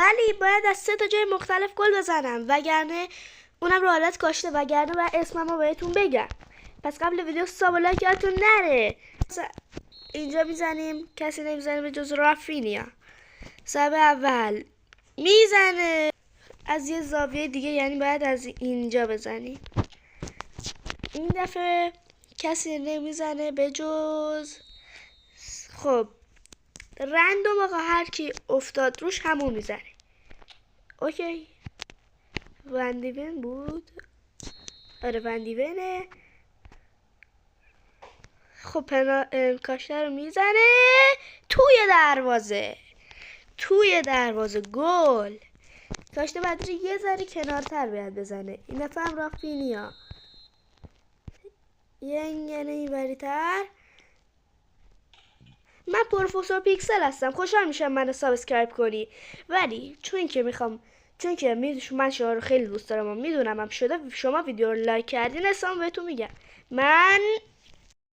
ولی باید از 3 تا جای مختلف گل بزنم، وگرنه اونم رو حالت کاشته، وگرنه باید اسمم رو بهتون بگم. پس قبل ویدیو ساب و لایک یادتون نره. اینجا میزنیم، کسی نمیزنه به جز رافینیا. ساب اول میزنه از یه زاویه دیگه، یعنی باید از اینجا بزنی. این دفعه کسی نمیزنه به جز خب رندوم. آقا هر کی افتاد روش همون میزنه. اوکی، وندیون بود. آره وندیونه. خب کاشته رو میزنه توی دروازه گل. کاشته بعد یه ذره کنارتر باید بزنه. این دفعه هم رافینیا یعنی اینوری تر. من پروفسور پیکسل هستم، خوشحال میشم منو سابسکرایب کنی. ولی چون که من شما رو خیلی دوست دارم و میدونم هم شما ویدیو رو لایک کردین، اسمم بهتون میگم. من